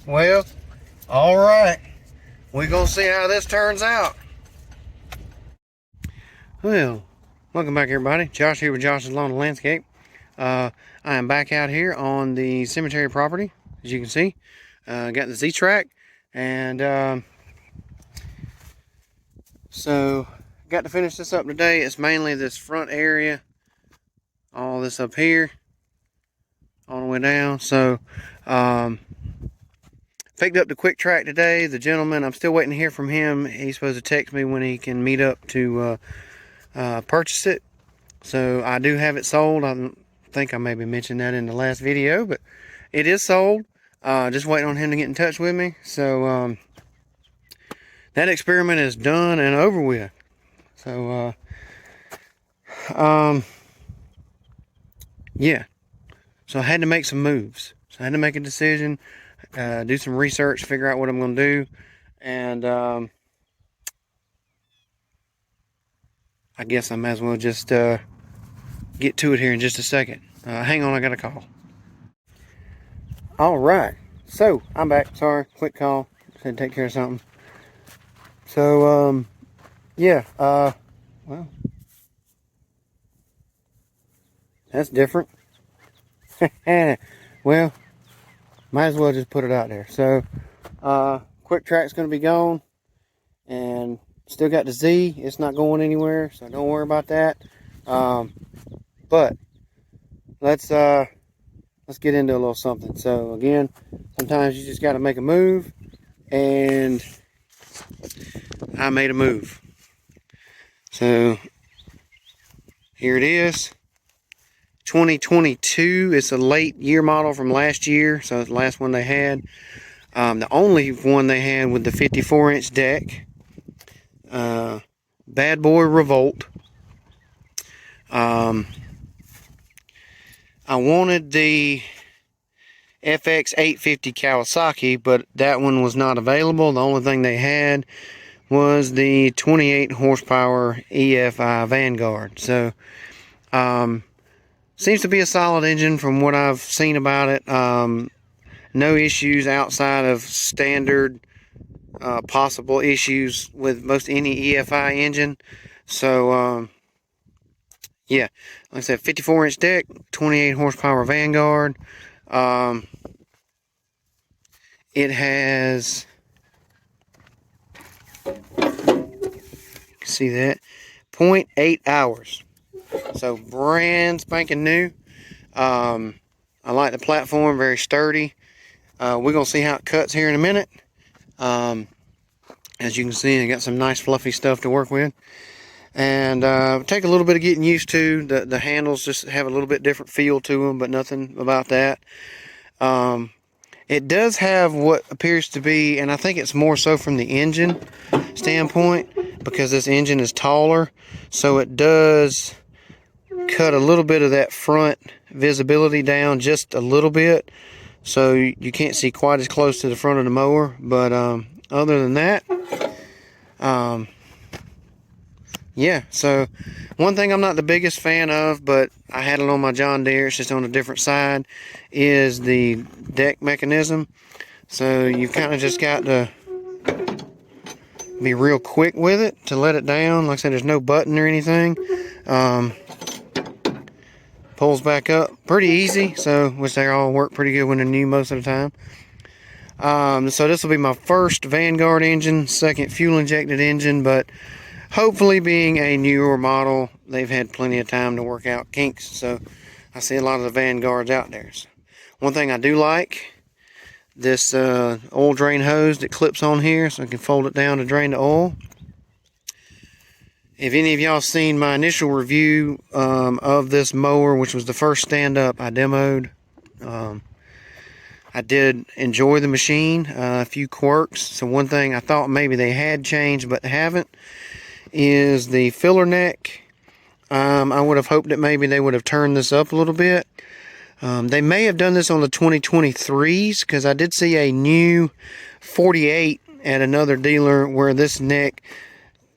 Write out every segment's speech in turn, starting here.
Well, all right. We're going to see how this turns out. Well, welcome back, everybody. Josh here with Josh's Lawn and Landscape. I am back out here on the cemetery property, as you can see. Got the Z-Track, and so got to finish this up today. It's mainly this front area, all this up here, all the way down. So, picked up the quick track today. The gentleman, I'm still waiting to hear from him. He's supposed to text me when he can meet up to purchase it. So I do have it sold. I think I maybe mentioned that in the last video, but it is sold. Just waiting on him to get in touch with me. So that experiment is done and over with. So yeah. So I had to make some moves. So I had to make a decision, do some research, figure out what I'm going to do, and I guess I might as well just get to it here in just a second. Hang on, I got a call. All right, so I'm back. Sorry, quick call. Had to take care of something. So yeah, well, that's different. Well, might as well just put it out there. So quick track's going to be gone, and still got the Z. It's not going anywhere, so don't worry about that. But let's get into a little something. So again, sometimes you just got to make a move, and I made a move. So here it is, 2022. It's a late year model from last year, so it's the last one they had. The only one they had with the 54-inch deck. Bad Boy Revolt. I wanted the FX 850 Kawasaki, but that one was not available. The only thing they had was the 28 horsepower EFI Vanguard. So seems to be a solid engine from what I've seen about it. No issues outside of standard possible issues with most any EFI engine. So yeah, like I said, 54-inch deck, 28 horsepower Vanguard. It has, you can see that, 0.8 hours. So brand spanking new. I like the platform, very sturdy. We're gonna see how it cuts here in a minute. As you can see, I got some nice fluffy stuff to work with, and take a little bit of getting used to. The handles just have a little bit different feel to them, but nothing about that. It does have what appears to be, and I think it's more so from the engine standpoint, because this engine is taller, so it does cut a little bit of that front visibility down just a little bit, so you can't see quite as close to the front of the mower. But other than that, yeah. So one thing I'm not the biggest fan of, but I had it on my John Deere, it's just on a different side, is the deck mechanism. So you've kind of just got to be real quick with it to let it down. Like I said, there's no button or anything. Pulls back up pretty easy, so which they all work pretty good when they're new most of the time. So this will be my first Vanguard engine, second fuel injected engine, but hopefully being a newer model, they've had plenty of time to work out kinks. So I see a lot of the Vanguards out there. So one thing I do like, this oil drain hose that clips on here, so I can fold it down to drain the oil. If any of y'all seen my initial review of this mower, which was the first stand-up I demoed, I did enjoy the machine. A few quirks. So one thing I thought maybe they had changed but haven't is the filler neck. I would have hoped that maybe they would have turned this up a little bit. They may have done this on the 2023s, because I did see a new 48 at another dealer where this neck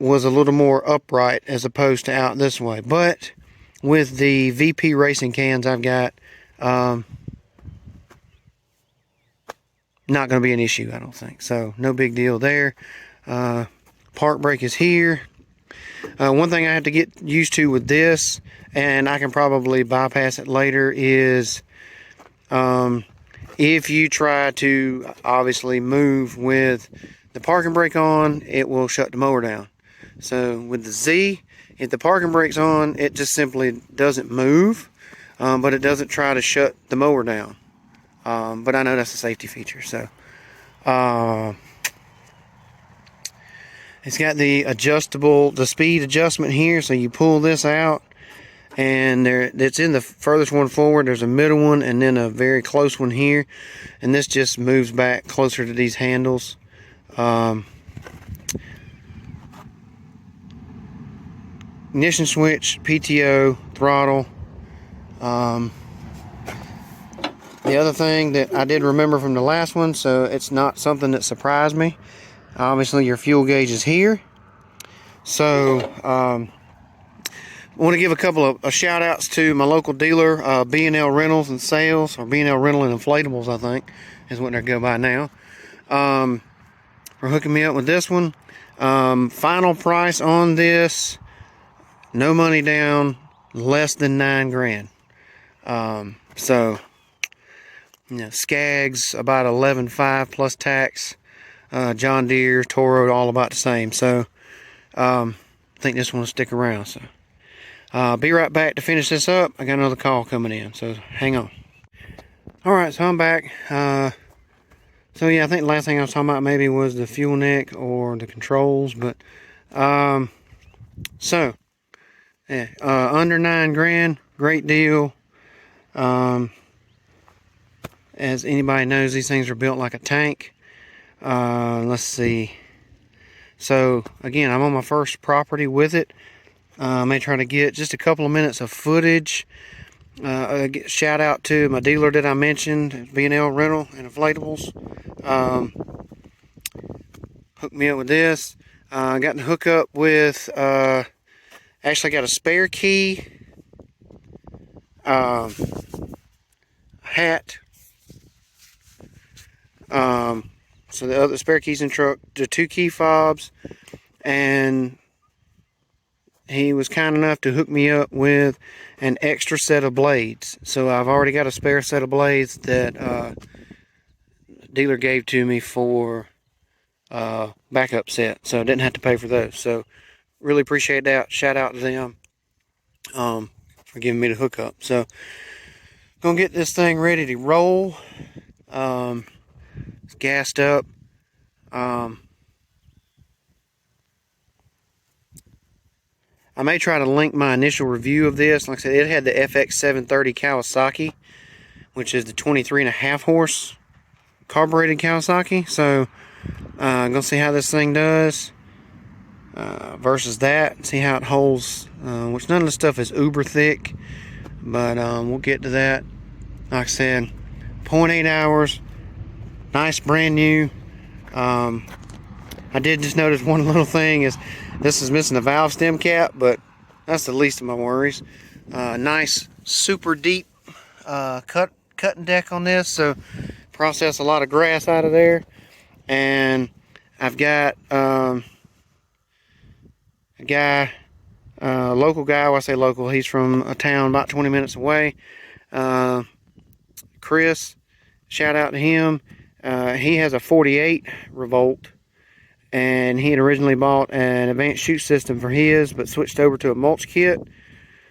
was a little more upright as opposed to out this way. But with the VP racing cans I've got, not going to be an issue, I don't think. So no big deal there. Park brake is here. One thing I have to get used to with this, and I can probably bypass it later, is if you try to obviously move with the parking brake on, it will shut the mower down. So with the Z, if the parking brake's on, it just simply doesn't move, but it doesn't try to shut the mower down. But I know that's a safety feature. So it's got the speed adjustment here. So you pull this out, and it's in the furthest one forward. There's a middle one, and then a very close one here, and this just moves back closer to these handles. Ignition switch, PTO, throttle. The other thing that I did remember from the last one, so it's not something that surprised me, obviously your fuel gauge is here. So I want to give a couple of shout outs to my local dealer, B&L Rentals and Sales, or B&L Rental and Inflatables, I think is what they go by now, for hooking me up with this one. Final price on this, no money down, less than $9 grand. So Skaggs about 11.5 plus tax. John Deere, Toro, all about the same. So I think this one will stick around. So I'll be right back to finish this up. I got another call coming in, so hang on. All right, so I'm back. So yeah, I think the last thing I was talking about maybe was the fuel neck or the controls, but so yeah, under $9 grand, great deal. As anybody knows, these things are built like a tank. Let's see. So again, I'm on my first property with it. I may try to get just a couple of minutes of footage. Shout out to my dealer that I mentioned, B&L Rental and Inflatables. Hooked me up with this. I got to hook up with, actually got a spare key, hat. So the other spare keys in the truck, the 2 key fobs, and he was kind enough to hook me up with an extra set of blades. So I've already got a spare set of blades that the dealer gave to me for backup set, so I didn't have to pay for those. So really appreciate that. Shout out to them for giving me the hookup. So gonna get this thing ready to roll. It's gassed up. I may try to link my initial review of this. Like I said, it had the FX730 Kawasaki, which is the 23.5 horse carbureted Kawasaki. So I'm gonna see how this thing does versus that. See how it holds. Which none of the stuff is uber thick, but we'll get to that. Like I said, 0.8 hours. Nice, brand new. I did just notice one little thing is this is missing a valve stem cap, but that's the least of my worries. Nice, super deep cutting deck on this, so process a lot of grass out of there. And I've got a guy, local guy. Well, I say local, he's from a town about 20 minutes away. Chris, shout out to him. He has a 48 Revolt, and he had originally bought an advanced chute system for his, but switched over to a mulch kit.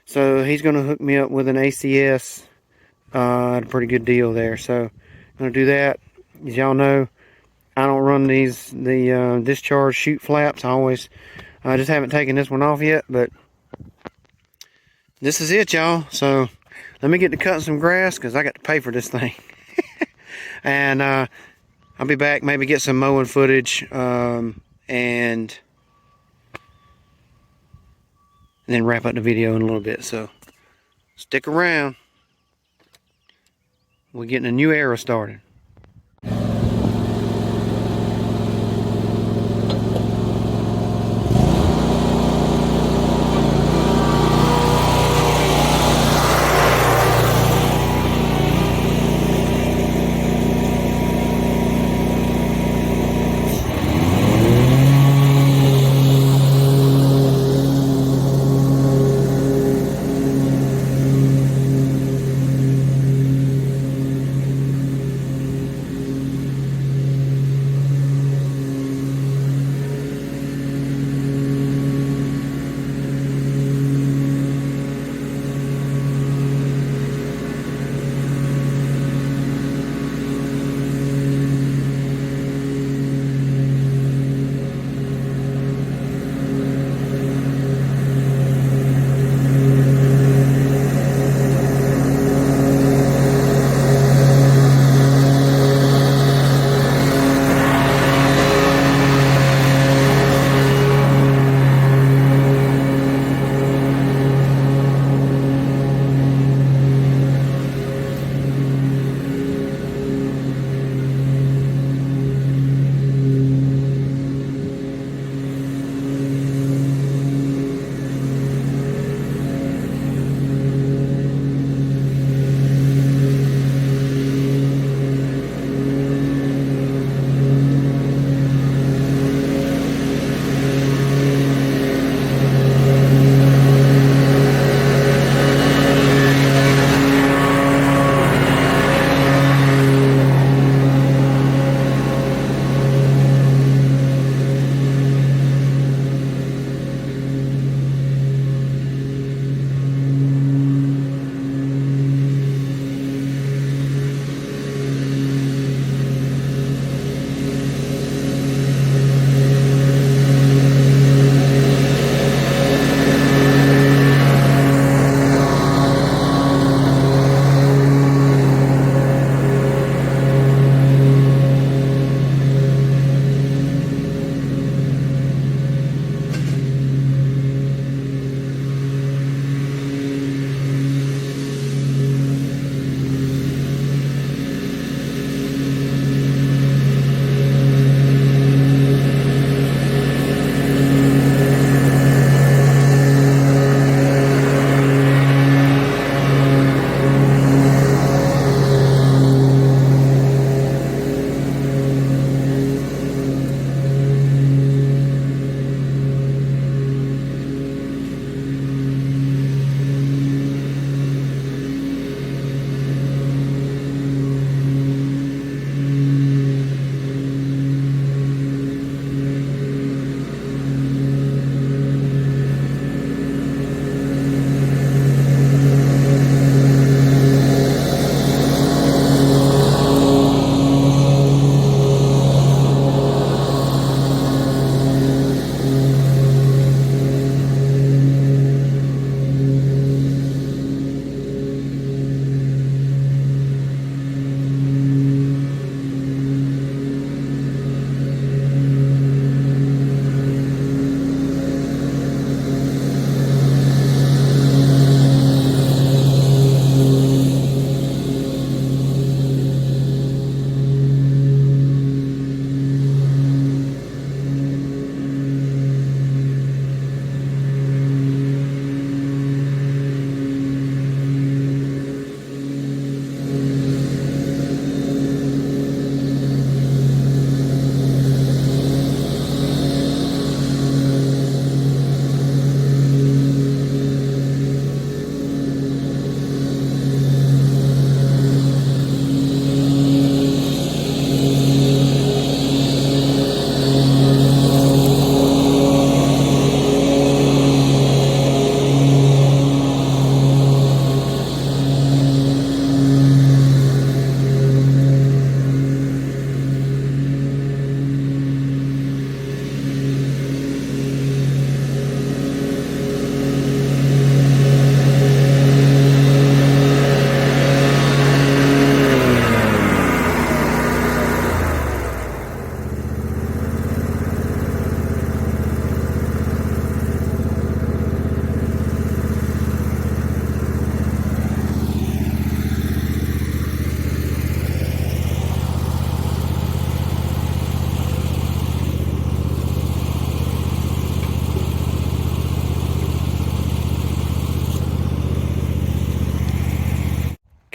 So he's going to hook me up with an ACS at a pretty good deal there. So I'm going to do that. As y'all know, I don't run the discharge chute flaps. I just haven't taken this one off yet, but this is it, y'all. So let me get to cutting some grass, because I got to pay for this thing. And I'll be back, maybe get some mowing footage, and then wrap up the video in a little bit. So stick around. We're getting a new era started.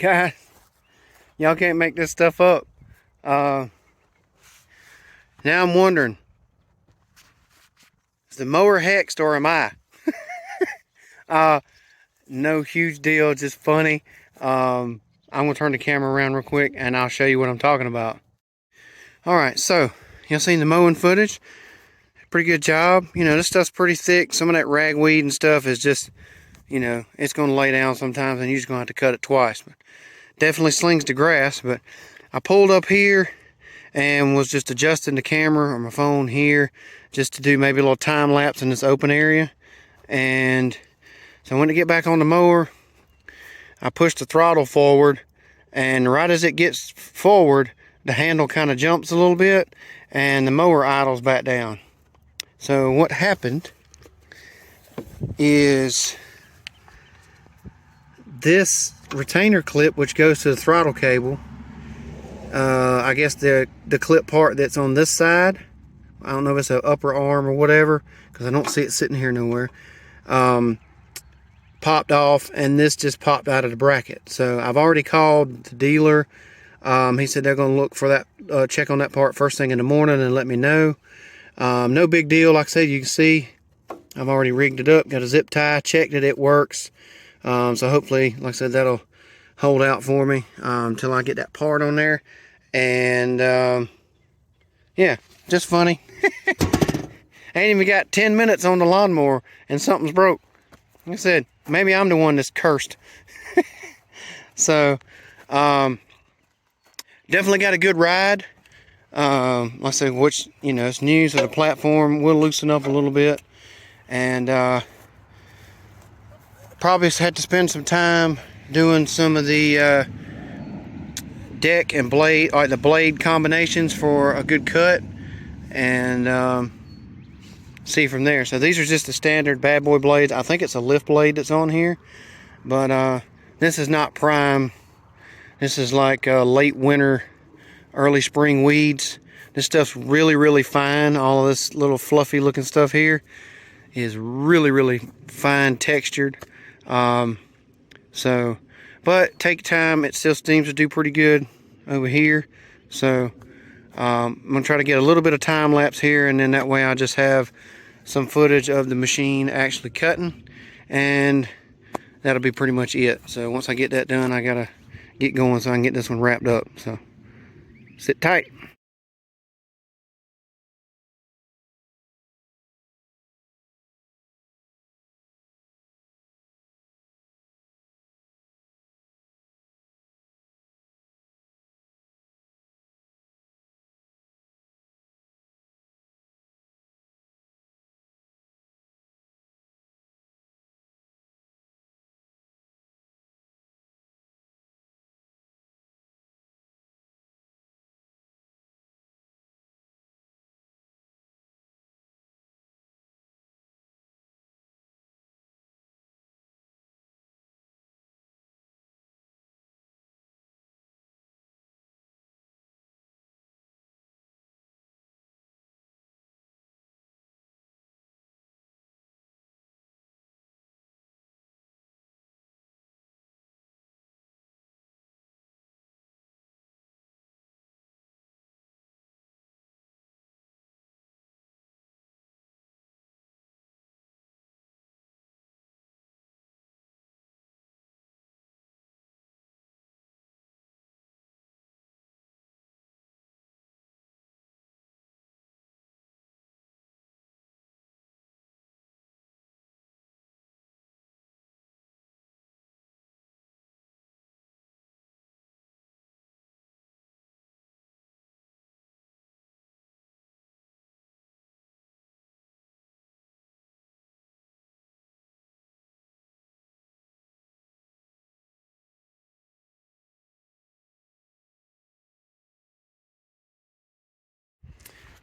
Guys, y'all can't make this stuff up. Now I'm wondering, is the mower hexed or am I? No huge deal, just funny. I'm gonna turn the camera around real quick and I'll show you what I'm talking about. Alright, so y'all seen the mowing footage? Pretty good job. You know, this stuff's pretty thick. Some of that ragweed and stuff is just, you know, it's gonna lay down sometimes and you're just gonna have to cut it twice. But definitely slings the grass. But I pulled up here and was just adjusting the camera or my phone here just to do maybe a little time lapse in this open area. And so when I get back on the mower, I push the throttle forward, and right as it gets forward, the handle kind of jumps a little bit and the mower idles back down. So what happened is this retainer clip, which goes to the throttle cable, I guess the clip part that's on this side, I don't know if it's an upper arm or whatever, because I don't see it sitting here nowhere, popped off, and this just popped out of the bracket. So I've already called the dealer. He said they're going to look for that, check on that part first thing in the morning and let me know. No big deal. Like I said, you can see I've already rigged it up, got a zip tie, checked it, it works. So hopefully, like I said, that'll hold out for me until I get that part on there. And yeah, just funny. Ain't even got 10 minutes on the lawnmower and something's broke. Like I said, maybe I'm the one that's cursed. So definitely got a good ride. Like I said, which, you know, it's new, so the platform will loosen up a little bit. And probably had to spend some time doing some of the deck and blade, like the blade combinations for a good cut. And see from there. So these are just the standard bad boy blades. I think it's a lift blade that's on here, but this is not prime. This is like late winter, early spring weeds. This stuff's really fine. All of this little fluffy looking stuff here is really fine textured. So, but take time. It still seems to do pretty good over here. So I'm gonna try to get a little bit of time lapse here, and then that way I just have some footage of the machine actually cutting, and that'll be pretty much it. So once I get that done, I gotta get going so I can get this one wrapped up. So sit tight.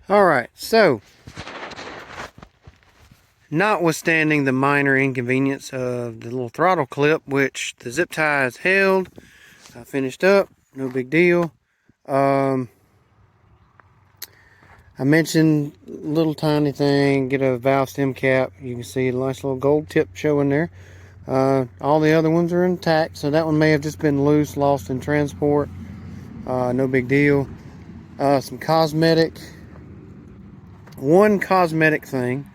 Alright, so notwithstanding the minor inconvenience of the little throttle clip, which the zip tie is held, I finished up, no big deal. I mentioned little tiny thing, get a valve stem cap. You can see a nice little gold tip showing there. All the other ones are intact, so that one may have just been loose, lost in transport. No big deal. Some one cosmetic thing.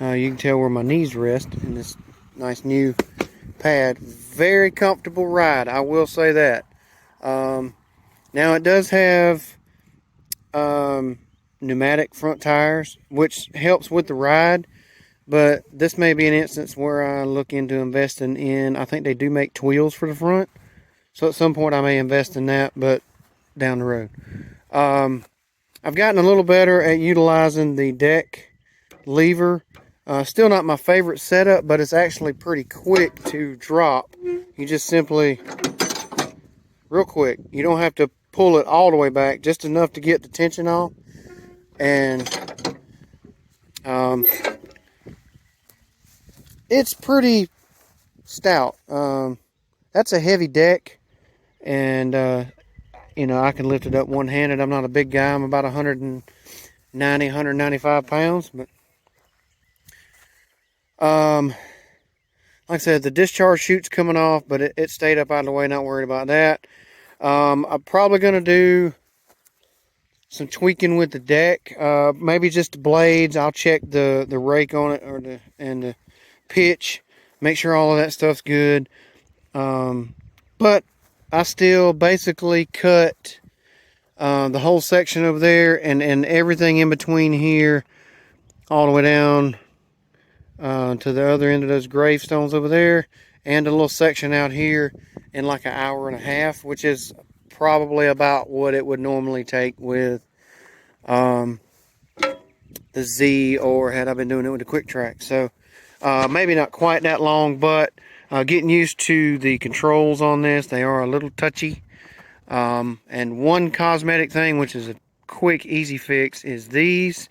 You can tell where my knees rest in this nice new pad. Very comfortable ride, I will say that. Now it does have pneumatic front tires, which helps with the ride, but this may be an instance where I look into investing in, I think they do make wheels for the front, so at some point I may invest in that, but down the road. I've gotten a little better at utilizing the deck lever. Still not my favorite setup, but it's actually pretty quick to drop. You just simply, real quick, you don't have to pull it all the way back, just enough to get the tension off. And it's pretty stout. That's a heavy deck, and you know, I can lift it up one-handed. I'm not a big guy. I'm about 190, 195 pounds, but like I said, the discharge chute's coming off, but it stayed up out of the way, not worried about that. I'm probably going to do some tweaking with the deck, maybe just the blades. I'll check the rake on it, or and the pitch, make sure all of that stuff's good. But I still basically cut the whole section over there and everything in between here, all the way down to the other end of those gravestones over there, and a little section out here in like an hour and a half, which is probably about what it would normally take with the Z, or had I been doing it with the quick track. So maybe not quite that long, but getting used to the controls on this. They are a little touchy. And one cosmetic thing, which is a quick, easy fix, is these.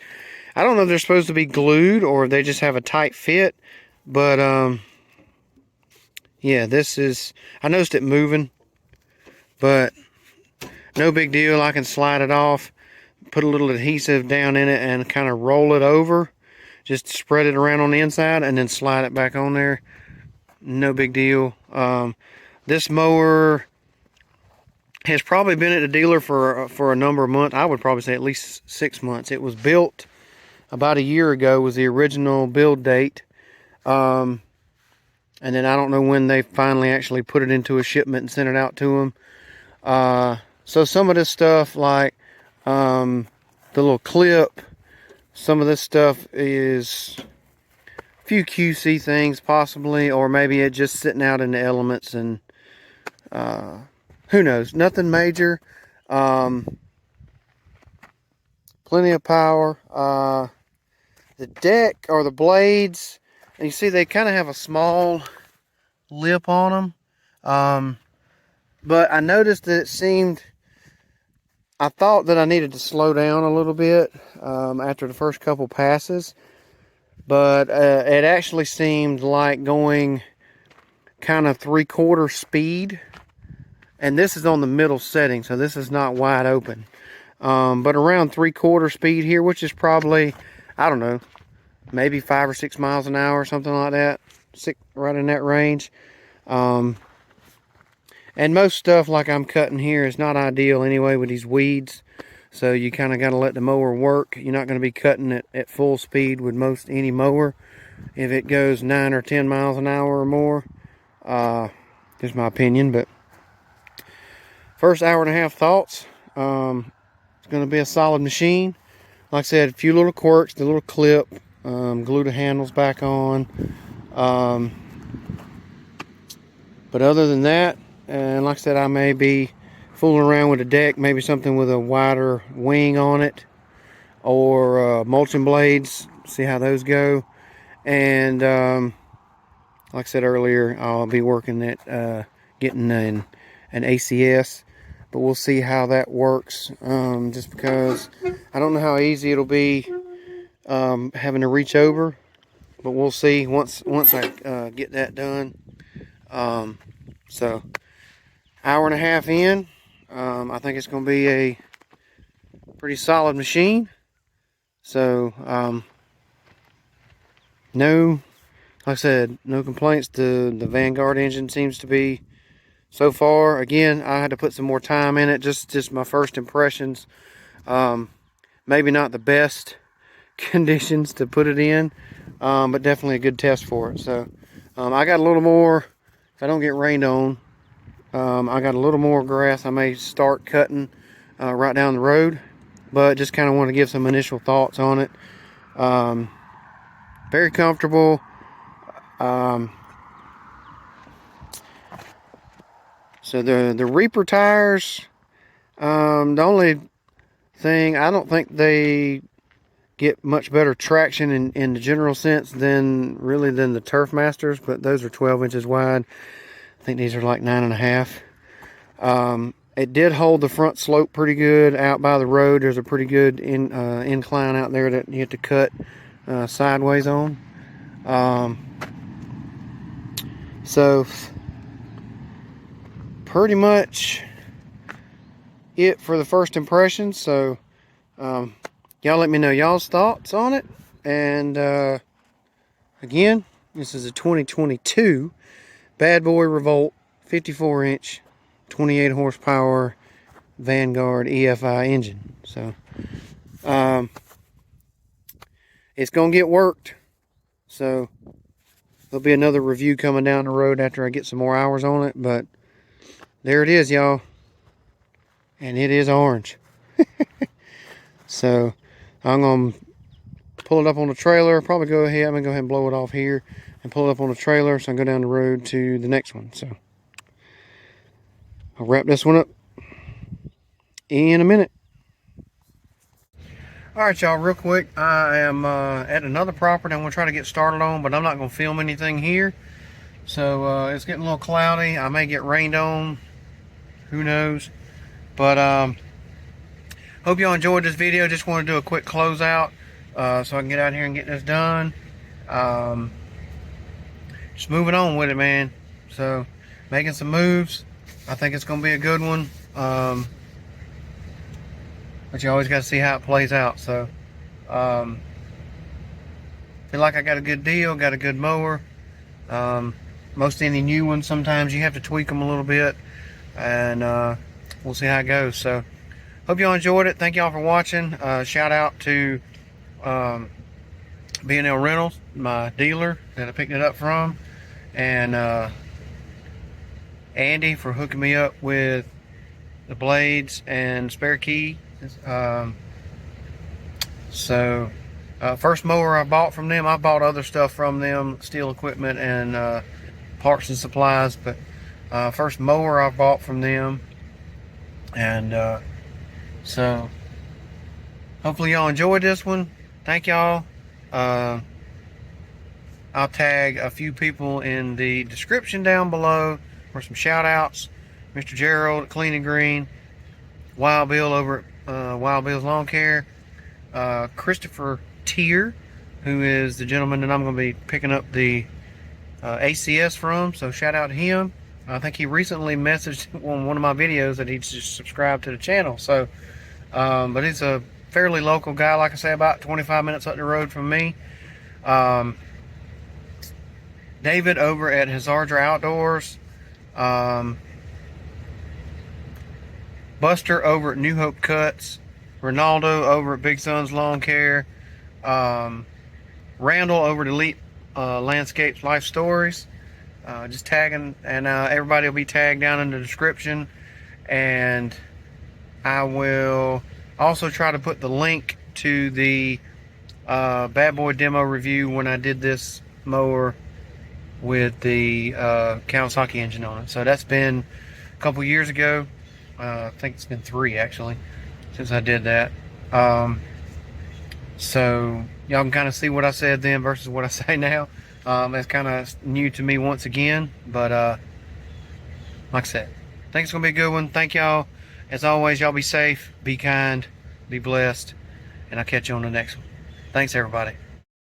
I don't know if they're supposed to be glued or if they just have a tight fit, but yeah, this is, I noticed it moving, but no big deal. I can slide it off, put a little adhesive down in it, and kind of roll it over. Just spread it around on the inside and then slide it back on there. No big deal. This mower has probably been at the dealer for a number of months. I would probably say at least 6 months. It was built about a year ago, was the original build date. And then I don't know when they finally actually put it into a shipment and sent it out to them. So some of this stuff, like the little clip, some of this stuff is a few QC things possibly, or maybe it just sitting out in the elements, and who knows, nothing major. Plenty of power. The deck, or the blades, and you see they kind of have a small lip on them, but I noticed that it seemed, I thought that I needed to slow down a little bit after the first couple passes, but it actually seemed like going kind of 3/4 speed, and this is on the middle setting, so this is not wide open, but around 3/4 speed here, which is probably, I don't know, maybe 5 or 6 miles an hour, something like that, right in that range. And most stuff like I'm cutting here is not ideal anyway with these weeds, so you kind of got to let the mower work. You're not going to be cutting it at full speed with any mower if it goes 9 or 10 miles an hour or more. Just my opinion. But first hour and a half thoughts. It's going to be a solid machine. Like I said, a few little quirks, the little clip, glue the handles back on. But other than that, and like I said, I may be fooling around with the deck, maybe something with a wider wing on it, or mulching blades, see how those go. And like I said earlier, I'll be working at getting an ACS, but we'll see how that works, just because I don't know how easy it'll be having to reach over, but we'll see once I get that done. So hour and a half in, I think it's going to be a pretty solid machine. So no like I said, no complaints. The Vanguard engine seems to be, so far, again, I had to put some more time in it. Just my first impressions. Maybe not the best conditions to put it in, but definitely a good test for it. So I got a little more, if I don't get rained on, I got a little more grass I may start cutting right down the road, but just kind of want to give some initial thoughts on it. Very comfortable. So the Reaper tires, the only thing, I don't think they get much better traction in the general sense than the Turf Masters, but those are 12 inches wide. I think these are like 9.5. It did hold the front slope pretty good out by the road. There's a pretty good incline out there that you have to cut sideways on. So pretty much it for the first impressions. So y'all let me know y'all's thoughts on it. And again, this is a 2022 Bad Boy Revolt 54-inch 28 horsepower Vanguard EFI engine. So it's gonna get worked. So there'll be another review coming down the road after I get some more hours on it. But there it is, y'all. And it is orange. So I'm gonna pull it up on the trailer. Probably go ahead. I'm gonna go ahead and blow it off here and pull it up on the trailer so I can go down the road to the next one. So I'll wrap this one up in a minute. All right, y'all, real quick, I am at another property I'm gonna try to get started on, but I'm not gonna film anything here. So it's getting a little cloudy. I may get rained on, who knows. But hope y'all enjoyed this video. Just want to do a quick closeout so I can get out here and get this done. Just moving on with it, man. So making some moves. I think it's gonna be a good one. But you always got to see how it plays out. So feel like I got a good deal, got a good mower. Most any new ones, sometimes you have to tweak them a little bit, and we'll see how it goes. So hope y'all enjoyed it. Thank y'all for watching. Shout out to B&L Rentals, my dealer that I picked it up from, and Andy for hooking me up with the blades and spare key. First mower I bought from them. I bought other stuff from them, steel equipment and parts and supplies, but first mower I bought from them. And so hopefully y'all enjoyed this one. Thank y'all. I'll tag a few people in the description down below for some shout outs. Mr. Gerald at Clean and Green, Wild Bill over at Wild Bill's Lawn Care, Christopher Tier, who is the gentleman that I'm going to be picking up the ACS from, so shout out to him. I think he recently messaged on one of my videos that he's just subscribed to the channel. So but he's a fairly local guy, like I say, about 25 minutes up the road from me. David over at Hazardra Outdoors, Buster over at New Hope Cuts, Ronaldo over at Big Son's Lawn Care, Randall over at Elite Landscapes Life Stories. Just tagging, and everybody will be tagged down in the description. And I will also try to put the link to the Bad Boy demo review when I did this mower with the Kawasaki engine on it. So that's been a couple years ago. I think it's been 3 actually since I did that. So y'all can kind of see what I said then versus what I say now. That's kind of new to me once again, but like I said, I think it's gonna be a good one. Thank y'all. As always, y'all be safe, be kind, be blessed, and I'll catch you on the next one. Thanks, everybody.